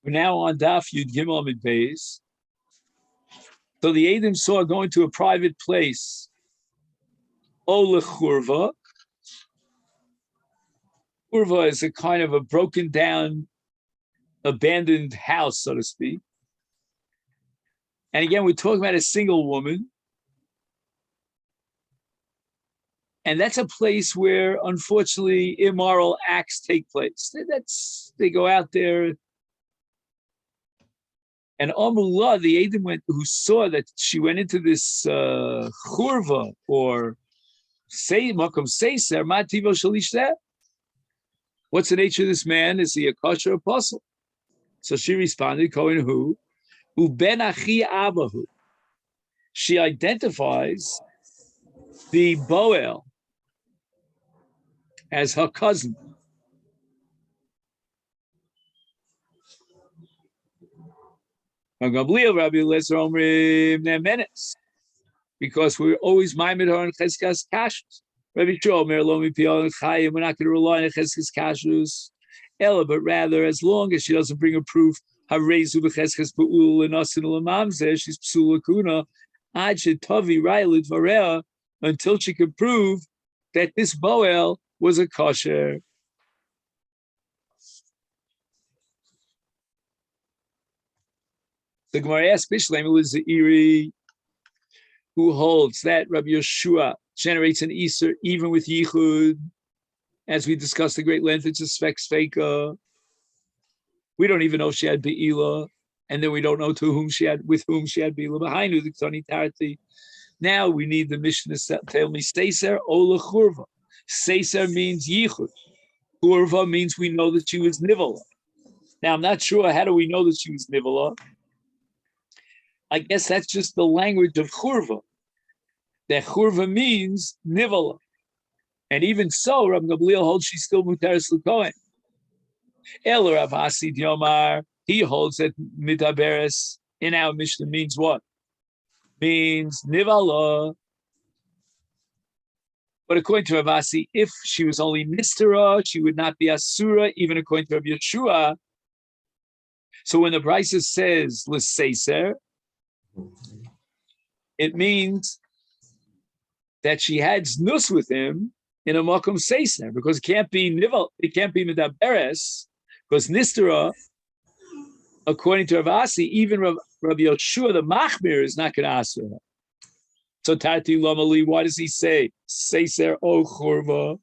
We're now on Daf Yud Gimel Amid Beis. So the Edom saw going to a private place, Ole Churva. Churva is a kind of a broken down, abandoned house, so to speak. And again, we're talking about a single woman. And that's a place where, unfortunately, immoral acts take place. They go out there. And Amullah, the Edom who saw that she went into this churva or makom seiser, ma tivo shalish there. What's the nature of this man? Is he a kosher apostle? So she responded, Kohen hu, uben achi abahu. She identifies the Boel as her cousin. Because we're always maimed her on Cheskas Kashrus. Rabbi Shomer Lomi Piyal and Chayim, we're not going to rely on Cheskas Kashrus, Ella, but rather as long as she doesn't bring a proof, Harezu b'Cheskas Pa'ul and Asin Lamamzeh, she's Psula Kuna, Ad Shetavi Railit Varea, until she could prove that this Boel was a kosher. The Gemara asks Bishlam was the Iri who holds that Rabbi Yeshua generates an Easter even with Yichud. As we discussed at great length, it's a Svek Sveka. We don't even know if she had Be'ila, and then we don't know with whom she had Be'ila. Behind the Ktani Tarti. Now we need the Mishnah to tell me Seiser Ola Churva. Seiser means Yichud. Churva means we know that she was Nivala. Now I'm not sure how do we know that she was Nivala. I guess that's just the language of churva. That churva means nivala. And even so, Rav Gamliel holds she's still muteres l'kohen. El Rav Hasid Yomar, he holds that mitaberes in our Mishnah means what? Means nivala. But according to Rav Asi, if she was only nistera, she would not be asura, even according to Rav Yeshua. So when the Brisa says l'seiser, it means that she had znus with him in a makom seiser, because it can't be nivel, it can't be midaberes, because nistera, according to Rav Asi, even Rabbi Yoshua the Machmir is not going to ask her. So Tati Lomali, why does he say seiser o churva?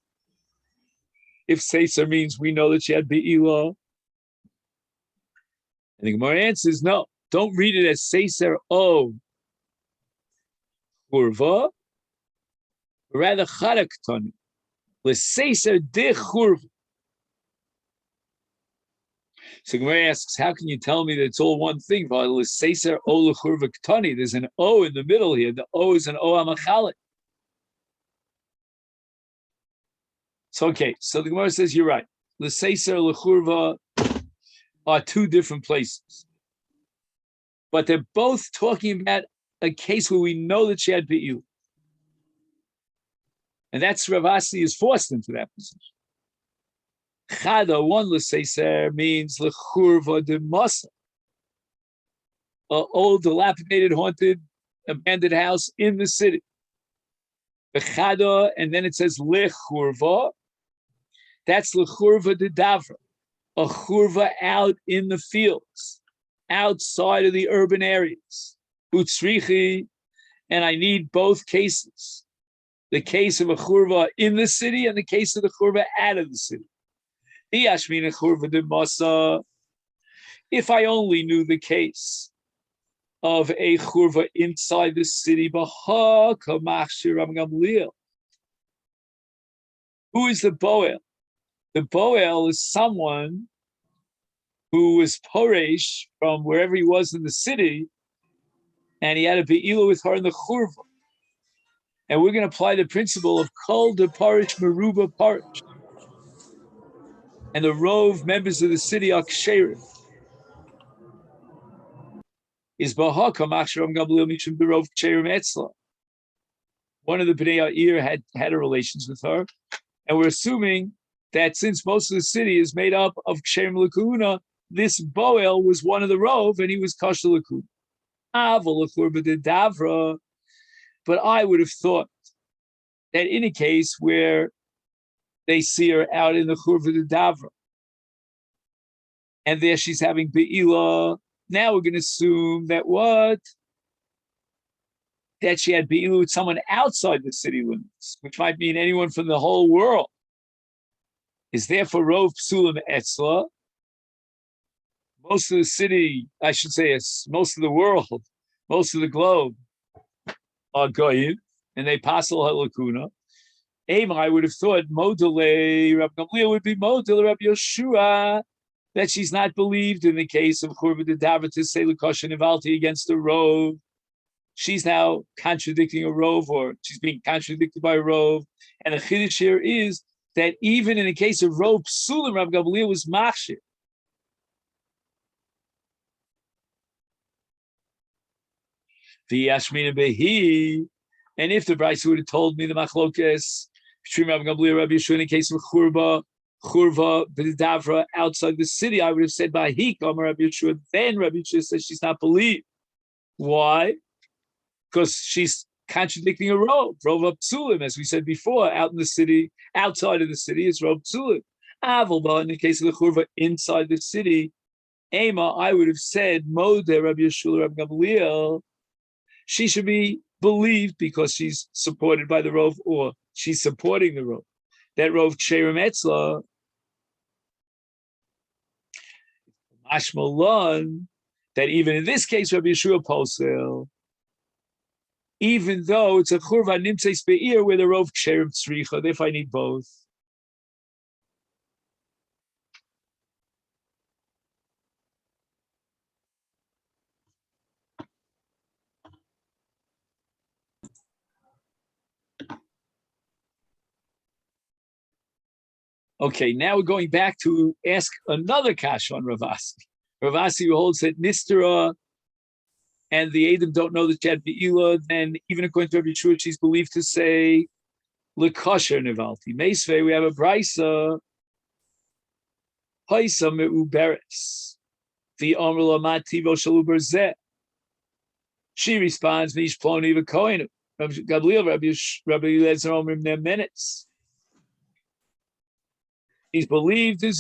If seiser means we know that she had be'ila, and the Gemara answers no. Don't read it as seiser o churva, rather charak tani. L'seiser de churva. So Gemara asks, how can you tell me that it's all one thing? L'seiser o l'churva ktani. There's an o in the middle here. The o is an o amachalik. So okay, so the Gemara says you're right. L'seiser l'churva are two different places. But they're both talking about a case where we know that she had be'il. And that's Rav Asi is forced into that position. Chada, one l'seiser, means l'churva de masa, an old, dilapidated, haunted, abandoned house in the city. Chada, and then it says l'churva, that's l'churva de davra, a churva out in the fields, outside of the urban areas. Utsrichi, and I need both cases. The case of a churva in the city and the case of the churva out of the city. If I only knew the case of a churva inside the city, who is the Boel? The Boel is someone who was poresh from wherever he was in the city, and he had a be'ila with her in the churva. And we're going to apply the principle of kol de parish meruba parish. And the rove members of the city are ksherim. Is bahaka machsharam gamliel mishum berov ksherim etzla. One of the bnei Yair had a relations with her, and we're assuming that since most of the city is made up of ksherim l'kuhuna, this Boel was one of the Rove, and he was kosher l'kuna. But I would have thought that in a case where they see her out in the churva de davra, and there she's having be'ilah, now we're going to assume that what? That she had be'ilah with someone outside the city limits, which might mean anyone from the whole world. Is therefore Rov Psulim Etzla. Most of the city, I should say, it's most of the world, most of the globe are goyim, and they passel halakuna. I would have thought Modele Rabbi Gamliel would be Modele Rabbi Yeshua, that she's not believed in the case of Churva de Davar to say Lekosha Nivalti against a Rove. She's now contradicting a Rove, or she's being contradicted by a Rove. And the Chiddush here is that even in the case of Rove Psulim, Rabbi Gamliel was Machshir. The Yashmina Behi, and if the Bryce would have told me the Machlokes between Rabbi Gamliel and Rabbi Yeshua in the case of Churva B'Davra outside the city, I would have said by Hikam Rabbi Yeshua. Then Rabbi Yeshua says she's not believed. Why? Because she's contradicting a Rov Psulim, as we said before. Out in the city, outside of the city, is Rov Psulim. Avalba, in the case of the Churva inside the city, I would have said Modeh Rabbi Yeshua Rabbi Gamliel. She should be believed because she's supported by the Rov, or she's supporting the Rov. That Rov Ksherim Etzla, Mashmalon, that even in this case, Rabbi Yeshua Posel, even though it's a Churva Nimtzeis Be'ir where the Rov Ksherim Tzricha, if I need both. Okay, now we're going back to ask another kash on Ravasi. Ravasi who holds that Nistera and the Adam don't know that she had Be'ilah, then even according to Rabbi Yeshua, she's believed to say Lekosher Nivalti. Meisvei, we have a Brisa, Haisa Me'uberes, the Omer Lamat Tivo Shalu Berzeh. She responds, Mish Ploni V'Koinu. Gabriel, Rabbi Lezer Omrim Nemenes. He's believed a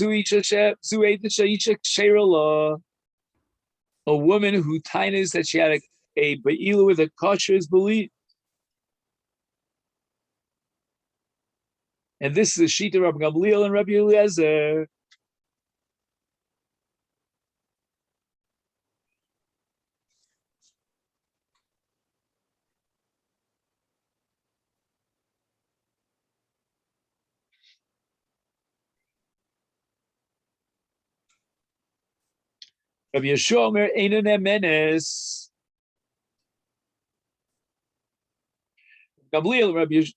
woman who tines that she had a be'ilah with a kosher is believed. And this is the sheet of Rabbi Gamliel and Rabbi Eliezer. Rabbi Yeshua Omer Einu Nemenes. Gamliel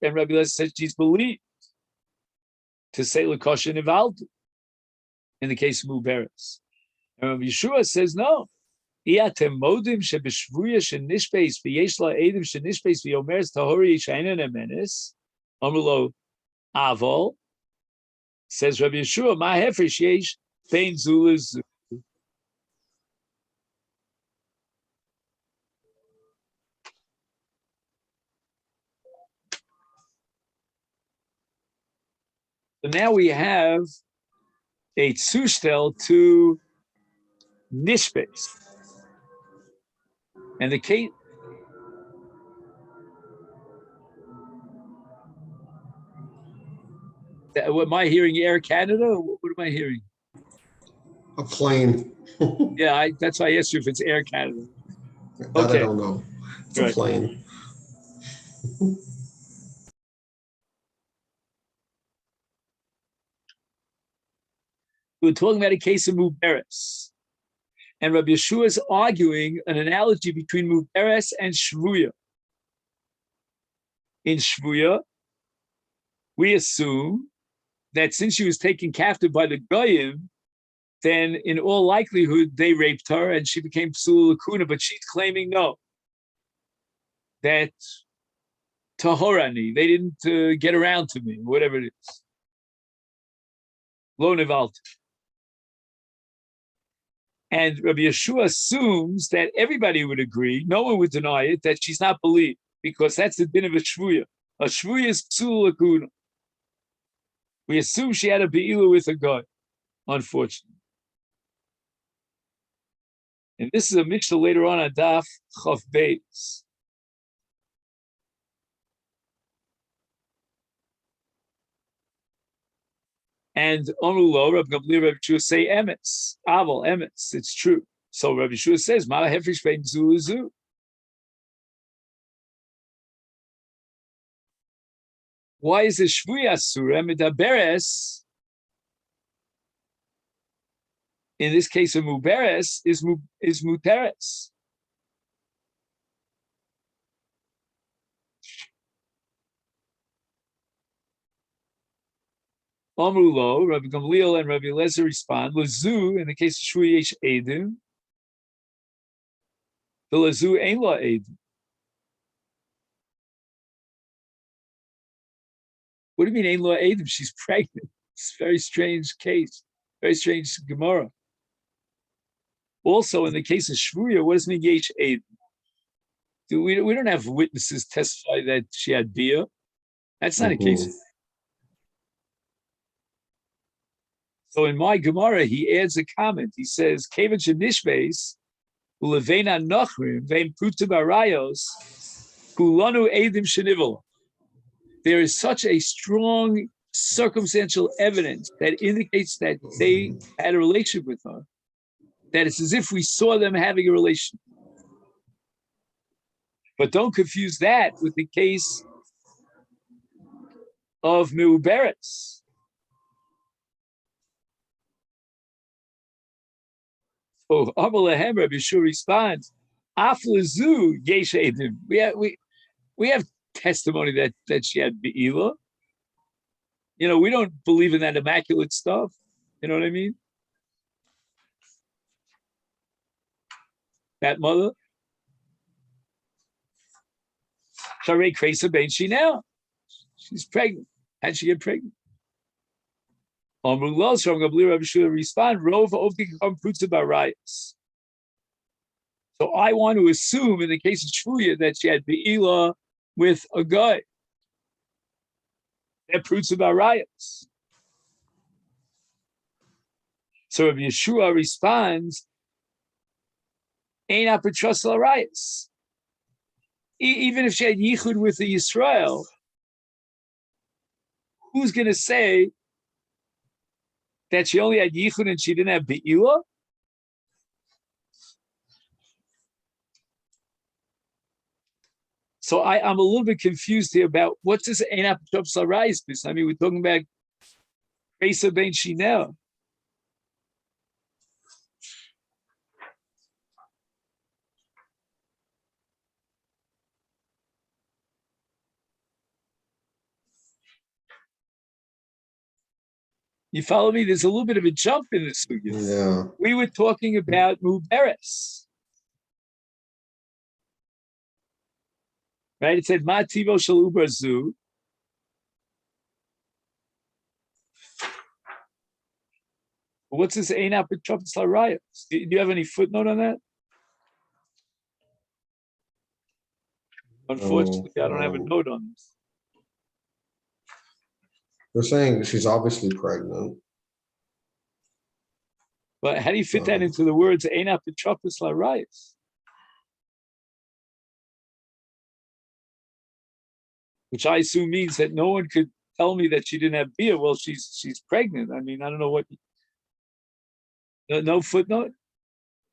and Rabbi Eliezer said she's believed to say Lekosha Nivalti in the case of Muberes. And Rabbi Yeshua says no. Iatem modim shebeshvuya shenishbeis v'yeshla edim shenishbeis v'yomeres tahori yishayna nemenes. Amrlo avol. Says Rabbi Yeshua, ma hefresh yesh bein zulez. So now we have a tzushtel to nishbeis. And the case, what am I hearing? Air Canada? What am I hearing? A plane. Yeah, that's why I asked you if it's Air Canada. That Okay. I don't know. It's Right. a plane. We're talking about a case of Muberes. And Rabbi Yeshua is arguing an analogy between Muberes and Shvuya. In Shvuya, we assume that since she was taken captive by the Goyim, then in all likelihood they raped her and she became Psula Lakuna, but she's claiming no. That Tahorani, they didn't get around to me, whatever it is. Lo Nevalt. And Rabbi Yeshua assumes that everybody would agree, no one would deny it, that she's not believed, because that's the din of a shvuya. A shvuya is psul lakuna. We assume she had a be'ilah with a guy, unfortunately. And this is a Mishnah later on Daf Chav Beis. And Onulo, Rabbi Gamliel, Rabbi Yeshua say emetz, aval emetz. It's true. So Rabbi Yeshua says, "Ma hefresh bein zu zu." Why is it shvuya surah medaberes? In this case, a muberes is muteres. Amrulo, Rabbi Gamliel and Rabbi Lezer respond, Lazu, in the case of Shvuya Yesh Edim, the Lazu ain't la Edim. What do you mean ain't la Edim? She's pregnant. It's a very strange case, very strange Gemara. Also, in the case of Shvuya, what does it mean Yesh Edim? We don't have witnesses testify that she had Bia. That's not a case. So in my Gemara, he adds a comment. He says, "Kevan shenishbeis ulevena nochrim vein pruta barayos kulanu edim shenivel." There is such a strong circumstantial evidence that indicates that they had a relationship with her, that it's as if we saw them having a relation. But don't confuse that with the case of Meuberes. So Amalehem Rabbi Yeshua responds, Af lezu yesh edim. We have testimony that she had be'ilah. You know, we don't believe in that immaculate stuff. You know what I mean? That mother. Sharei Kresa Ben she now. She's pregnant. How'd she get pregnant? Amru Los from Gabli Rabbi Shua respond, Rov Ovdikam Prutza Barayas. So I want to assume in the case of Shvuya that she had be'ilah with a guy. That Prutza Barayas. So Rabbi Yeshua responds, Ein Apetras Larayas. Even if she had yichud with the Yisrael, who's going to say that she only had yichud and she didn't have be'ilah? So I'm a little bit confused here about what's this ein apetros larayis business. I mean, we're talking about Kresa ben Shinel. You follow me? There's a little bit of a jump in this. Yeah. We were talking about Muberes. Right? It said, Ma tivo shel uberzu. What's this ein apetros larayis? Do you have any footnote on that? Unfortunately, I don't have a note on this. They're saying she's obviously pregnant. But how do you fit that into the words ein apetros larayis? Which I assume means that no one could tell me that she didn't have beer. Well, she's pregnant. I mean, I don't know what. No footnote.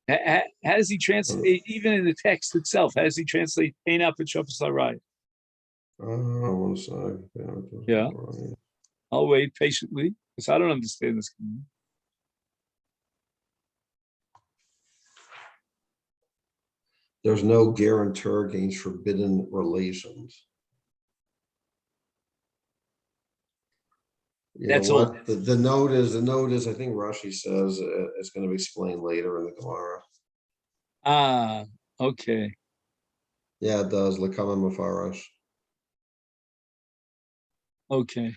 How does he translate? Even in the text itself, how does he translate ein apetros larayis? 1 second. Yeah. I'll wait patiently because I don't understand this. There's no guarantor against forbidden relations. You That's know all. what? The note is, I think Rashi says it's going to be explained later in the Gemara. Ah, okay. Yeah, it does. L'kama mafarash. Okay.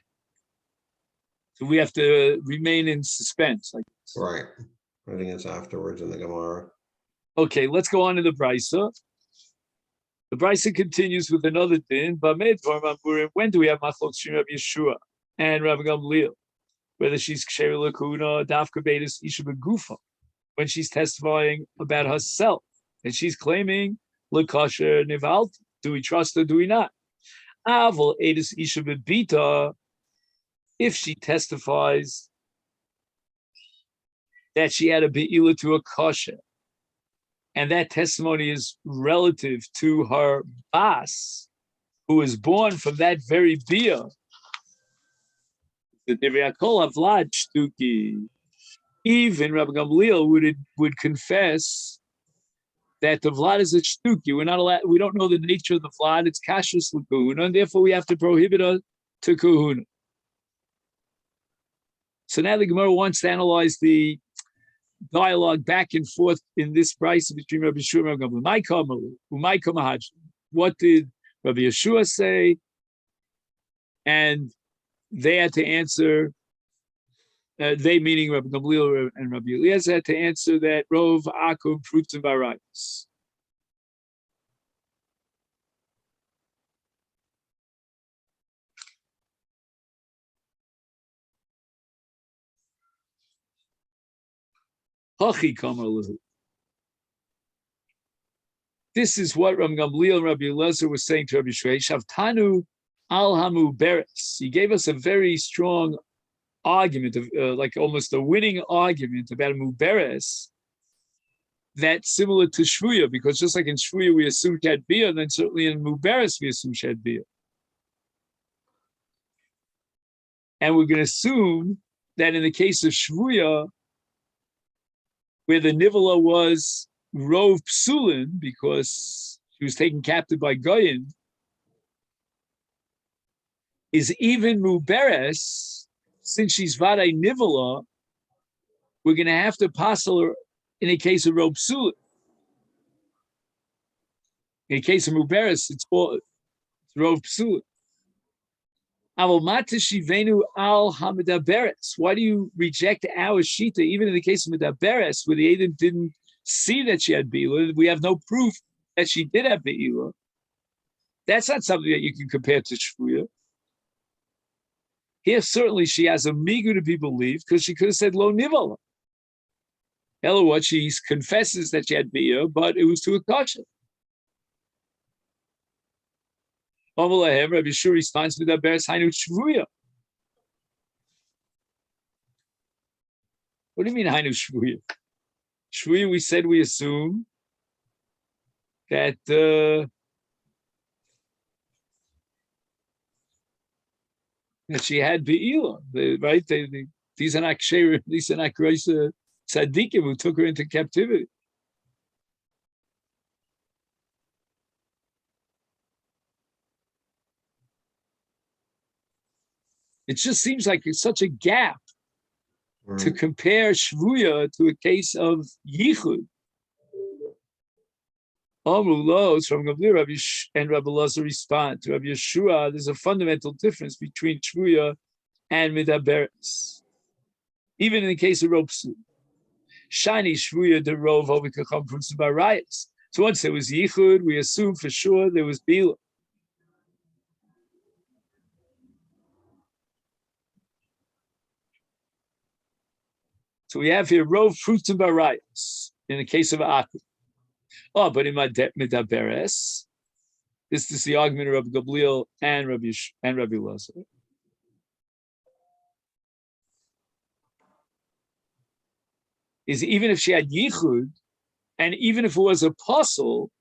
So we have to remain in suspense, I guess. Right. I think it's afterwards in the Gemara. Okay, let's go on to the Brisa. The Brisa continues with another din. When do we have Machlok Shim Rabbi Yeshua and Rabbi Gamliel? Whether she's Ksher Lakuna, Dafka Betis Isha Begufa, when she's testifying about herself and she's claiming Lakasher Nivalt. Do we trust her? Do we not? Aval Edis Isha Bebita, if she testifies that she had a Be'ila to a Kasher, and that testimony is relative to her Bas, who was born from that very Bia, the Divriyakol Avlad Shtuki, even Rabbi Gamliel would confess that the Vlad is a Shtuki. We're not allowed, we don't know the nature of the Vlad, it's Kashrus L'Kahuna, and therefore we have to prohibit her to Kahuna. So now the Gemara wants to analyze the dialogue back and forth in this price between Rabbi Yeshua and Rabbi Gamliel. What did Rabbi Yeshua say? And they had to answer, they meaning Rabbi Gamliel and Rabbi Eliezer had to answer that Rov, Akum, fruits and varieties. This is what Rabbi Gamliel and Rabbi Eliezer were saying to Rabbi Yeshua. Shavtanu al hamu beres. He gave us a very strong argument, of like almost a winning argument about muberes, that's similar to shvuya, because just like in shvuya we assume shad bia, then certainly in muberes we assume shad bia. And we're going to assume that in the case of shvuya, where the nivola was rov psulin, because she was taken captive by goyim, is even muberes, since she's vade nivola, we're going to have to passel her in a case of rov psulin. In a case of muberes, it's rov psulin. Why do you reject our shita, even in the case of Medaberes, where the Adam didn't see that she had Be'ila? We have no proof that she did have Be'ila. That's not something that you can compare to Shvuya. Here, certainly, she has a migu to be believed, because she could have said Lo Nivala. Hello, what? She confesses that she had Be'ila, but it was to a kasha. Rabbi Yeshua responds to that beres hainu shvuya. What do you mean hainu shvuya? Shvuya, we said we assume that that she had be'ila, right? These are not ksherim, these are not grace tzaddikim who took her into captivity. It just seems like it's such a gap to compare shvuya to a case of yichud. Amrulos from Rabbi and Rabbi Lazar respond to Rabbi Yeshua. There's a fundamental difference between shvuya and midaberes. Even in the case of ropsu, shiny shvuya the rov ovekacham from barayas. So once there was yichud, we assume for sure there was bila. So we have here rov fruits and barayas in the case of Aku. Oh, but in Midaberes, this is the argument of Rabbi Gamliel and Rabbi Lazar. Is even if she had yichud, and even if it was a apostle,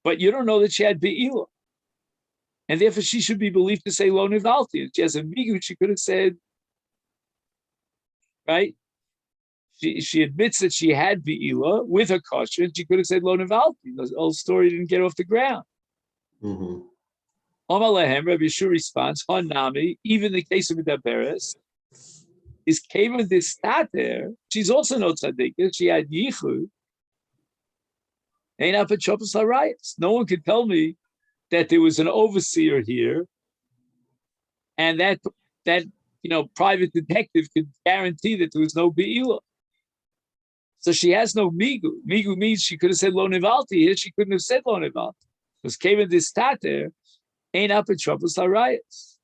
but you don't know that she had be'ila, and therefore she should be believed to say lo nivalti. If she has a migu, she could have said, right? She admits that she had be'ila with her kosher, and she could have said lo nivalti. The whole story didn't get off the ground. Mm-hmm. Omalehem, Rabbi Yeshua responds, Hanami, even the case of Midaberes, is Keva Distater. She's also no tzaddik. She had yichud. Ain't up at Chopas HaRayas. No one could tell me that there was an overseer here, and that private detective could guarantee that there was no be'ila. So she has no migu. Migu means she could have said lo nivalti. Here she couldn't have said lo nivalti. Because Kevin distater ain't up in troubles riots.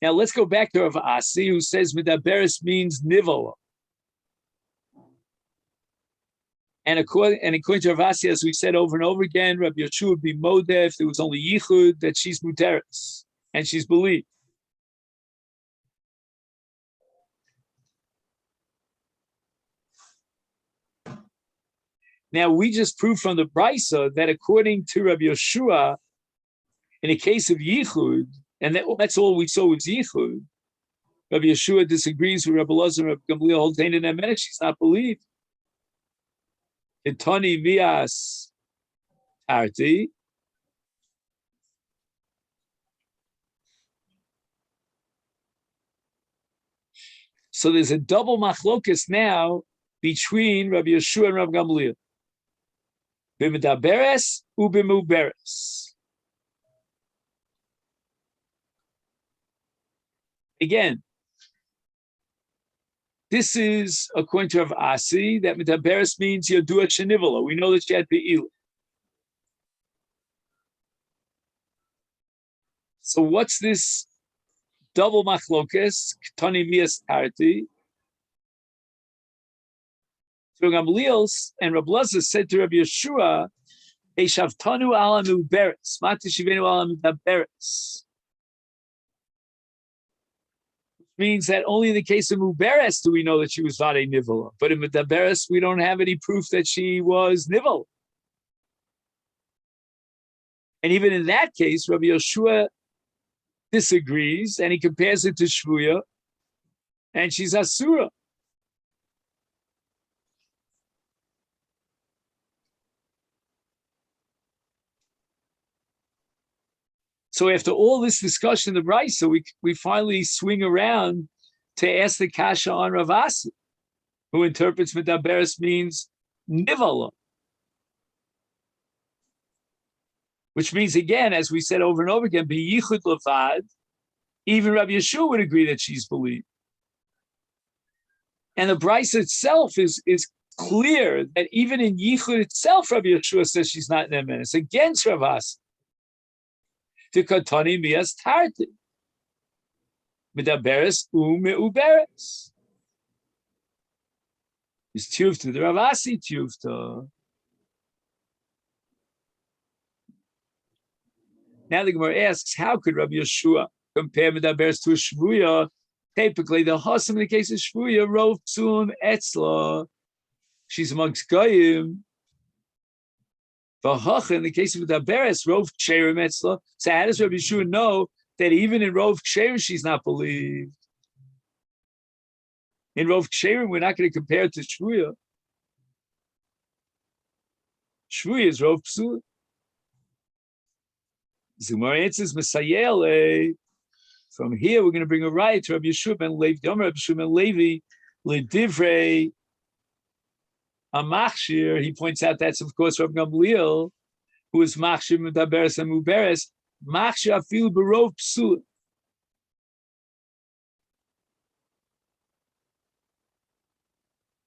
Now let's go back to Rav Asi, who says medaberes means nivala. And according to Rav Asi, as we said over and over again, Rabbi Yeshua would be modeh if there was only yichud, that she's muteres and she's believed. Now we just proved from the Brisa that according to Rabbi Yeshua, in a case of yichud, and that's all we saw was yichud, Rabbi Yeshua disagrees with Rabbi Elazar and Rabbi Gamliel holding in that minute she's not believed. Itani vias tarti. So there's a double machlokus now between Rabbi Yeshua and Rabbi Gamliel. B'medaberes u'b'muberes. Again, this is according to Rav Asi that medaberes means yodua shenivala. We know that she had be'ilah. So what's this double machlokus? Ktani vias tarti. So Gamliel and Rabbi Elazar said to Rabbi Yeshua, "Eshavtanu ala muberes, matishivenu ala medaberes." Means that only in the case of Muberes do we know that she was Vade Nivola. But in Medaberes, we don't have any proof that she was Nivola. And even in that case, Rabbi Yeshua disagrees and he compares it to Shvuya, and she's Asura. So after all this discussion of the Brisa, we finally swing around to ask the Kasha on Rav Asi, who interprets Medaberes means Nivala. Which means, again, as we said over and over again, B'yichud levad, even Rabbi Yeshua would agree that she's believed. And the Brisa itself is clear that even in Yichud itself, Rabbi Yeshua says she's not in a It's against Rav Asi. To katani mias tarti. Medaberes u'meuberes. Is tiyufta the Rav Asi tiyufta. Now the Gemara asks, how could Rabbi Yeshua compare medaberes to a shvuya? Typically, the hosam in the case of shvuya, rov psulim etzla. She's amongst goyim. In the case of Medaberes, Rov Ksherim Etzla. So how does Rabbi Yeshua know that even in Rov Ksherim she's not believed? In Rov Ksherim, we're not going to compare it to Shvuya. Shvuya is Rov Psul. Zumar answers Masayele. From here, we're going to bring a right to Rabbi Yeshua ben Levi, Rabbi Yeshua ben Levi, Ledivre. Machshir, he points out that's of course Rabbi Gamliel, who is Machshir Medaberes and Muberes, Machshir Afil Barov Psul.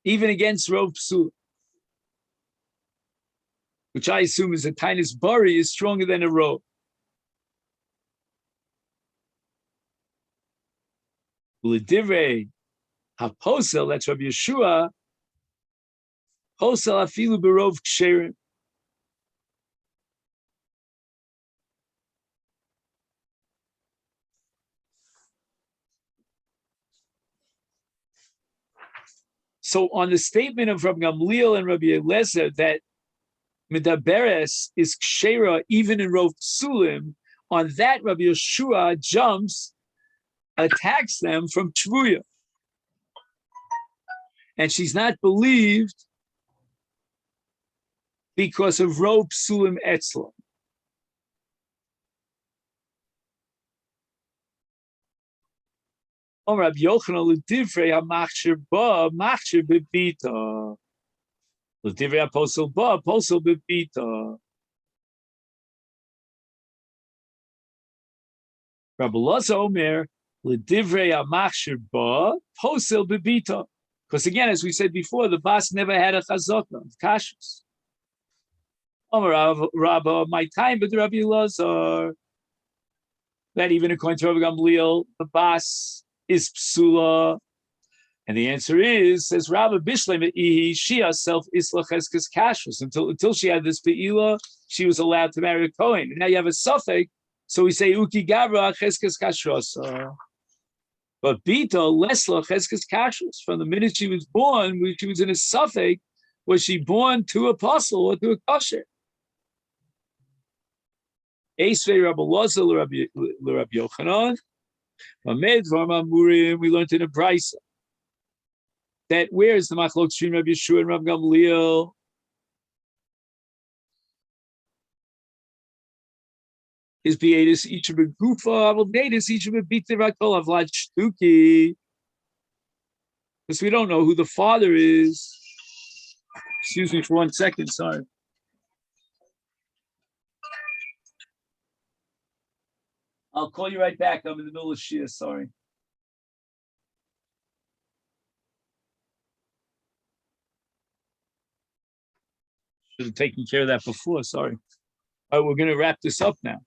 Even against Rov Psul, which I assume is a Tainus Bari, is stronger than a Rov. L'divrei HaPosel, that's Rabbi Yeshua, Posel afilu berov ksherim. So on the statement of Rabbi Gamliel and Rabbi Eliezer that Medaberes is kshera even in Rov Psulim, on that Rabbi Yeshua jumps, attacks them from Shvuya. And she's not believed because of Rov Psulim Etzla. Rabbi Yochanan l'divrei hamachshir ba machshir bebita. L'divrei apostle ba, apostle bebita. Rabbi Loza Omer, l'divrei amachshir ba, posel bebita. Because again, as we said before, the bas never had a chazaka of kashrus. Rabba, my time, but Rabbi Lazar, that even according to Rabbi Gamliel, the bas is psula. And the answer is, says Rabbi Bishlem, she herself is lacheskes kashrus. Until she had this be'ila, she was allowed to marry a Kohen. And now you have a suffix, so we say uki gabra cheskes kashrus. But Bita less lacheskes kashrus. From the minute she was born, when she was in a suffix, was she born to a apostle or to a kosher? Esvei Rabbi Loza l'Rabbi Yochanan. Amed Varma Murim. We learned in a brisa that where is the machlok between Rabbi Yeshua and Rabbi Gamliel? Is beatus each of a gufa, avodatus each of a bita rakol avlad shtuki. Because we don't know who the father is. Excuse me for 1 second, sorry. I'll call you right back. I'm in the middle of Shia, sorry. Should have taken care of that before, sorry. All right, we're going to wrap this up now.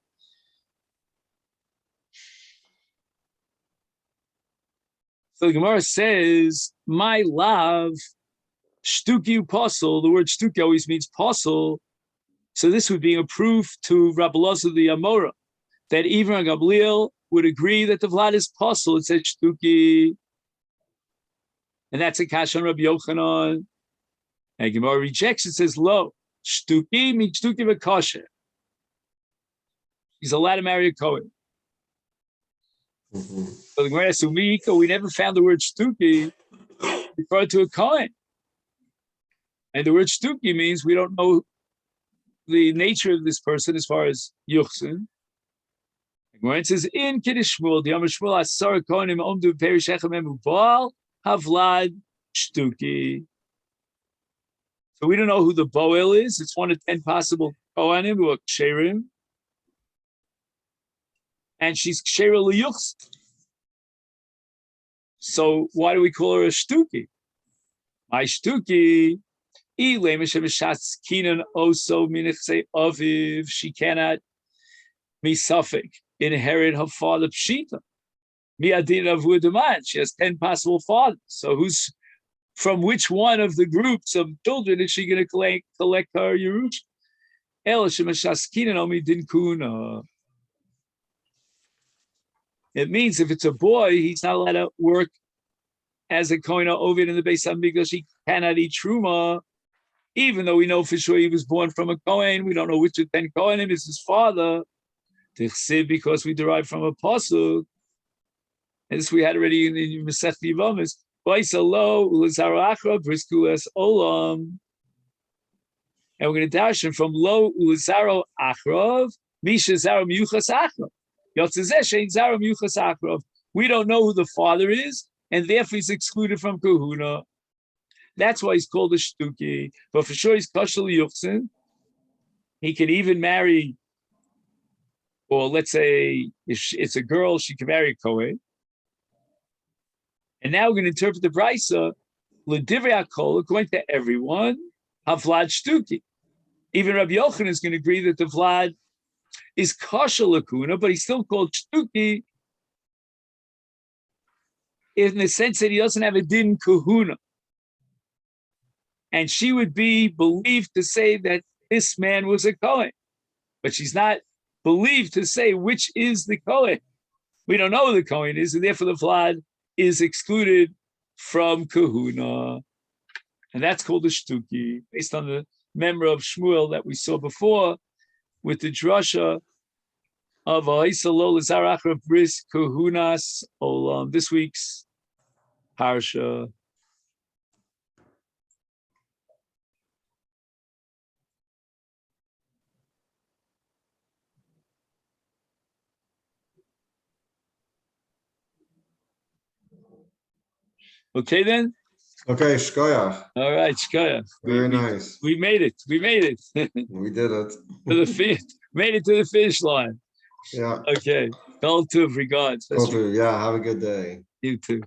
So the Gemara says, my love, shtuki apostle, the word shtuki always means apostle. So this would be a proof to Rabbi Loza the Amora that even Gamliel would agree that the Vlad is apostle. It says shtuki. And that's a kash on Rabbi Yochanan. And Gemara rejects it, says, lo, shtuki means shtuki v'kosher. He's allowed to marry a Kohen. Mhm. So the Gemara says, we never found the word shtuki referred to a Kohen. And the word shtuki means we don't know the nature of this person as far as yuchsin. When it says in Kiddush Shmuel, the Amar Shmuel Asar Kohanim Omdu Perish Echem Baal Havlad Shtuki. So we don't know who the Boel is. It's one of 10 possible Kohanim who are ksherim, and she's ksheira liyuchs. So why do we call her a Shtuki? My Shtuki. She cannot misafik inherit her father pshita. She has 10 possible fathers. So who's from which one of the groups of children is she going to collect her Yerush? It means if it's a boy, he's not allowed to work as a Kohen Ovid in the Beis Hamikdash. He cannot eat truma. Even though we know for sure he was born from a Kohen, we don't know which of 10 Kohanim is his father. Because we derive from a pasuk, and this we had already in Masechet Yivamis. And we're going to dash him from lo ulizaro achrov, misha zaro miyuchas achrov. Yotzezeh shein zaro miyuchas achrov. We don't know who the father is, and therefore he's excluded from kahuna. That's why he's called a shtuki. But for sure, he's kosher liyuchsin. He can even marry, or let's say if it's a girl, she can marry a Kohen. And now we're going to interpret the brisa, l'divrei hakol, according to everyone, havlad shtuki. Even Rabbi Yochanan is going to agree that the Vlad is kosher lakuna, but he's still called shtuki in the sense that he doesn't have a din kahuna. And she would be believed to say that this man was a Kohen, but she's not believed to say which is the Kohen. We don't know who the Kohen is, and therefore the Vlad is excluded from kahuna. And that's called a shtuki, based on the member of Shmuel that we saw before with the drasha of Ha'isalo L'Zarach of Bris Kahunas Olam. This week's parsha. Okay, then. Okay, shkoyach. All right, Shkoya. Very nice. We made it. We made it to We did it. the made it to the finish line. Yeah. Okay. All two of regards. Culture. Yeah. Have a good day. You too.